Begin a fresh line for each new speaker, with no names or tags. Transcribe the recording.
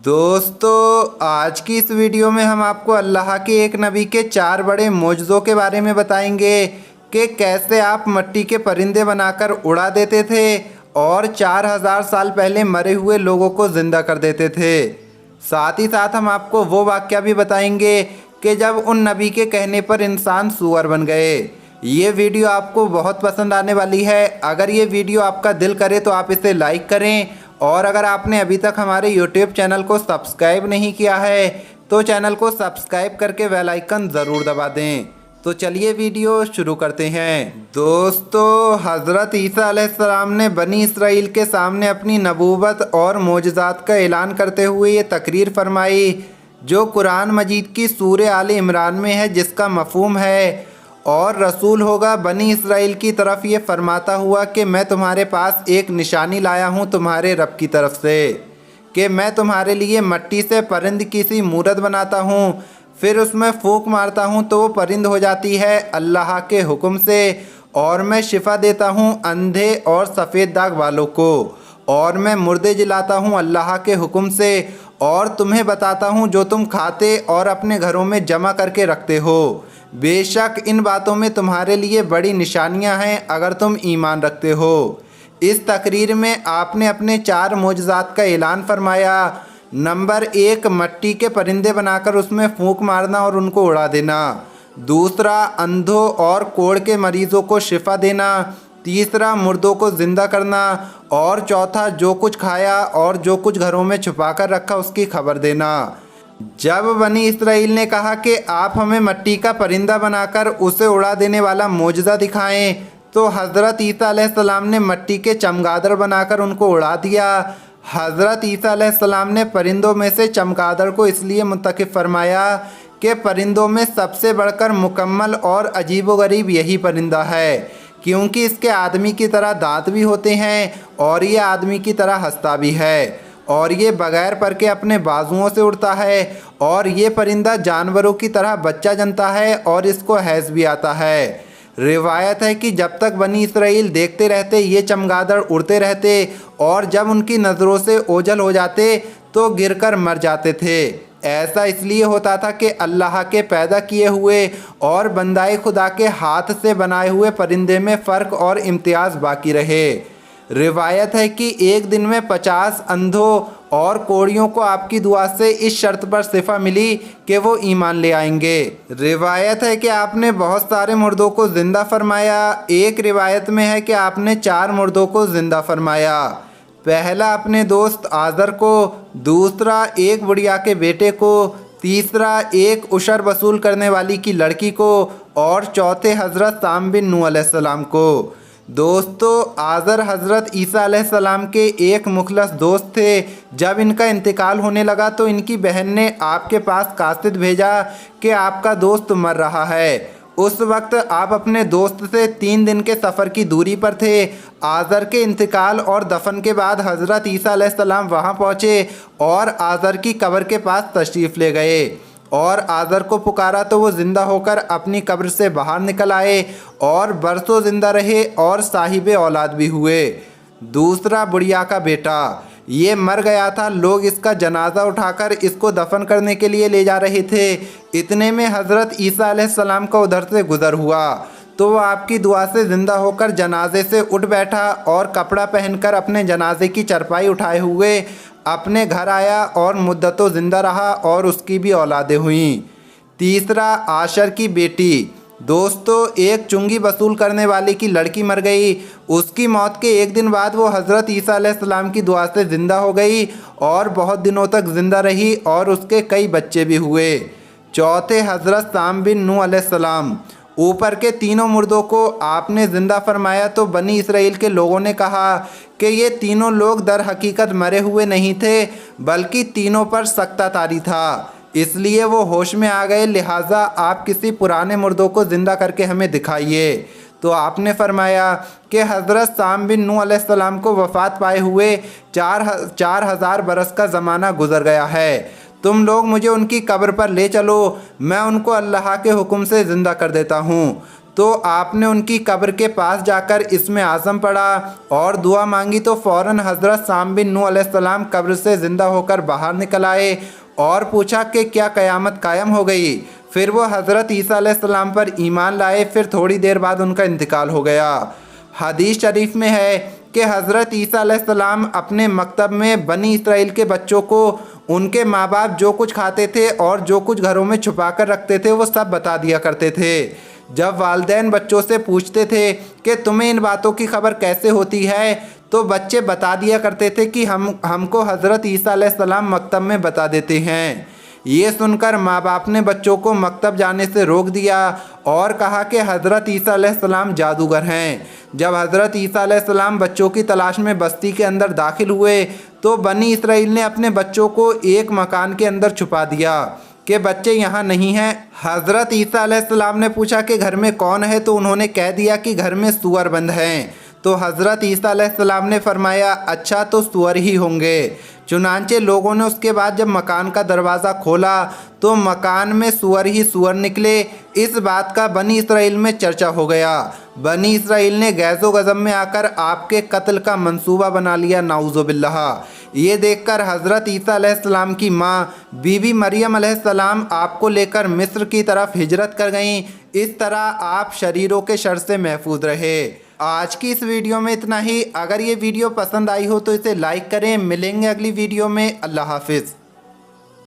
दोस्तों आज की इस वीडियो में हम आपको अल्लाह के एक नबी के 4 बड़े मोजज़ों के बारे में बताएंगे कि कैसे आप मिट्टी के परिंदे बनाकर उड़ा देते थे और 4000 साल पहले मरे हुए लोगों को ज़िंदा कर देते थे। साथ ही साथ हम आपको वो वाक़या भी बताएंगे कि जब उन नबी के कहने पर इंसान सूअर बन गए। ये वीडियो आपको बहुत पसंद आने वाली है। अगर ये वीडियो आपका दिल करे तो आप इसे लाइक करें, और अगर आपने अभी तक हमारे YouTube चैनल को सब्सक्राइब नहीं किया है तो चैनल को सब्सक्राइब करके बेल आइकन ज़रूर दबा दें। तो चलिए वीडियो शुरू करते हैं। दोस्तों हज़रत ईसा अलैहिस्सलाम ने बनी इसराइल के सामने अपनी नबूवत और मोजज़ात का ऐलान करते हुए ये तकरीर फरमाई जो कुरान मजीद की सूरह आले इमरान में है, जिसका मफ़हूम है और रसूल होगा बनी इसराइल की तरफ ये फरमाता हुआ कि मैं तुम्हारे पास एक निशानी लाया हूँ तुम्हारे रब की तरफ से कि मैं तुम्हारे लिए मिट्टी से परिंद की सी मूरत बनाता हूँ, फिर उसमें फूंक मारता हूँ तो वो परिंद हो जाती है अल्लाह के हुक्म से, और मैं शिफा देता हूँ अंधे और सफ़ेद दाग वालों को, और मैं मुर्दे जिलाता हूँ अल्लाह के हुक्म से, और तुम्हें बताता हूँ जो तुम खाते और अपने घरों में जमा करके रखते हो। बेशक इन बातों में तुम्हारे लिए बड़ी निशानियां हैं अगर तुम ईमान रखते हो। इस तकरीर में आपने अपने 4 मोजज़ात का ऐलान फरमाया। नंबर 1, मिट्टी के परिंदे बनाकर उसमें फूंक मारना और उनको उड़ा देना। दूसरा, अंधों और कोढ़ के मरीज़ों को शिफा देना। तीसरा, मुर्दों को ज़िंदा करना। और चौथा, जो कुछ खाया और जो कुछ घरों में छुपा कर रखा उसकी खबर देना। जब बनी इसराइल ने कहा कि आप हमें मिट्टी का परिंदा बनाकर उसे उड़ा देने वाला मोजज़ा दिखाएं, तो हज़रत ईसा अलैहिस्सलाम ने मिट्टी के चमगादड़ बनाकर उनको उड़ा दिया। हज़रत ईसा अलैहिस्सलाम ने परिंदों में से चमगादड़ को इसलिए मुंतखब फरमाया कि परिंदों में सबसे बढ़कर मुकम्मल और अजीबोगरीब यही परिंदा है, क्योंकि इसके आदमी की तरह दांत भी होते हैं और ये आदमी की तरह हंसता भी है, और ये बग़ैर पर के अपने बाजुओं से उड़ता है, और ये परिंदा जानवरों की तरह बच्चा जनता है और इसको हैज़ भी आता है। रिवायत है कि जब तक बनी इसराइल देखते रहते ये चमगादड़ उड़ते रहते, और जब उनकी नज़रों से ओझल हो जाते तो गिरकर मर जाते थे। ऐसा इसलिए होता था कि अल्लाह के पैदा किए हुए और बंदाए खुदा के हाथ से बनाए हुए परिंदे में फ़र्क और इम्तियाज़ बाकी रहे। रिवायत है कि एक दिन में 50 अंधों और कोढ़ियों को आपकी दुआ से इस शर्त पर शिफा मिली कि वो ईमान ले आएंगे। रिवायत है कि आपने बहुत सारे मुर्दों को ज़िंदा फरमाया। एक रिवायत में है कि आपने 4 मुर्दों को ज़िंदा फरमाया। पहला अपने दोस्त आज़र को, दूसरा एक बुढ़िया के बेटे को, तीसरा एक उशर वसूल करने वाली की लड़की को, और चौथे हज़रत साम बिन नूह अलैहिस्सलाम को। दोस्तों आज़र हज़रत ईसा अलैहिस्सलाम के एक मुखलस दोस्त थे। जब इनका इंतकाल होने लगा तो इनकी बहन ने आपके पास कासिद भेजा कि आपका दोस्त मर रहा है। उस वक्त आप अपने दोस्त से 3 दिन के सफ़र की दूरी पर थे। आज़र के इंतकाल और दफन के बाद हज़रत ईसा अलैहिस्सलाम वहाँ पहुँचे और आज़र की कब्र के पास तशरीफ़ ले गए, और आज़र को पुकारा तो वो ज़िंदा होकर अपनी कब्र से बाहर निकल आए और बरसों ज़िंदा रहे और साहिब औलाद भी हुए। दूसरा बुढ़िया का बेटा, ये मर गया था। लोग इसका जनाजा उठाकर इसको दफन करने के लिए ले जा रहे थे। इतने में हज़रत ईसा अलैहिस्सलाम का उधर से गुज़र हुआ तो वो आपकी दुआ से ज़िंदा होकर जनाजे से उठ बैठा और कपड़ा पहनकर अपने जनाजे की चरपाई उठाए हुए अपने घर आया और मुद्दतों ज़िंदा रहा और उसकी भी औलादें हुईं। तीसरा आशर की बेटी। दोस्तों एक चुंगी वसूल करने वाले की लड़की मर गई। उसकी मौत के एक दिन बाद वो हज़रत ईसा अलैहिस्सलाम की दुआ से ज़िंदा हो गई और बहुत दिनों तक ज़िंदा रही और उसके कई बच्चे भी हुए। चौथे हज़रत साम बिन नूह अलैहिस्सलाम। ऊपर के तीनों मुर्दों को आपने ज़िंदा फरमाया तो बनी इसराइल के लोगों ने कहा कि ये तीनों लोग दर हकीकत मरे हुए नहीं थे, बल्कि तीनों पर सख्ता तारी था, इसलिए वो होश में आ गए, लिहाजा आप किसी पुराने मुर्दों को ज़िंदा करके हमें दिखाइए। तो आपने फरमाया कि हज़रत साम बिन नूह अलैहिस्सलाम को वफ़ात पाए हुए 4000 बरस का ज़माना गुज़र गया है। तुम लोग मुझे उनकी कब्र पर ले चलो, मैं उनको अल्लाह के हुक्म से ज़िंदा कर देता हूँ। तो आपने उनकी कब्र के पास जाकर इसमें आज़म पढ़ा और दुआ मांगी तो फ़ौरन हज़रत साम बिन नूह अलैहिस्सलाम कब्र से ज़िंदा होकर बाहर निकल आए और पूछा कि क्या क़यामत कायम हो गई। फिर वो हज़रत ईसा अलैहिस्सलाम पर ईमान लाए। फिर थोड़ी देर बाद उनका इंतकाल हो गया। हदीस शरीफ में है कि हज़रत ईसा अलैहिस्सलाम अपने मकतब में बनी इसराइल के बच्चों को उनके माँ बाप जो कुछ खाते थे और जो कुछ घरों में छुपा कर रखते थे वो सब बता दिया करते थे। जब वालिदैन बच्चों से पूछते थे कि तुम्हें इन बातों की खबर कैसे होती है, तो बच्चे बता दिया करते थे कि हमको हज़रत ईसा अलैहिस्सलाम मकतब में बता देते हैं। ये सुनकर माँ बाप ने बच्चों को मकतब जाने से रोक दिया और कहा कि हज़रत ईसा अलैहिस्सलाम जादूगर हैं। जब हज़रत ईसा अलैहिस्सलाम बच्चों की तलाश में बस्ती के अंदर दाखिल हुए तो बनी इसराइल ने अपने बच्चों को एक मकान के अंदर छुपा दिया कि बच्चे यहाँ नहीं हैं। हज़रत ईसा अलैहिस्सलाम ने पूछा कि घर में कौन है, तो उन्होंने कह दिया कि घर में सूअर बंद हैं। तो हज़रत ईसा अलैहिस्सलाम ने फरमाया अच्छा तो सूअर ही होंगे। चुनांचे लोगों ने उसके बाद जब मकान का दरवाज़ा खोला तो मकान में सूअर ही सूअर निकले। इस बात का बनी इसराइल में चर्चा हो गया। बनी इसराइल ने गैज़ो गज़ब में आकर आपके कत्ल का मंसूबा बना लिया, नाउज़ु बिल्लाह। ये देखकर हज़रत ईसा अलैहिस्सलाम की माँ बीबी मरियम अलैहिस्सलाम आपको लेकर मिस्र की तरफ हिजरत कर गईं। इस तरह आप शरीरों के शर से महफूज रहे। आज की इस वीडियो में इतना ही। अगर ये वीडियो पसंद आई हो तो इसे लाइक करें। मिलेंगे अगली वीडियो में। अल्लाह हाफिज़।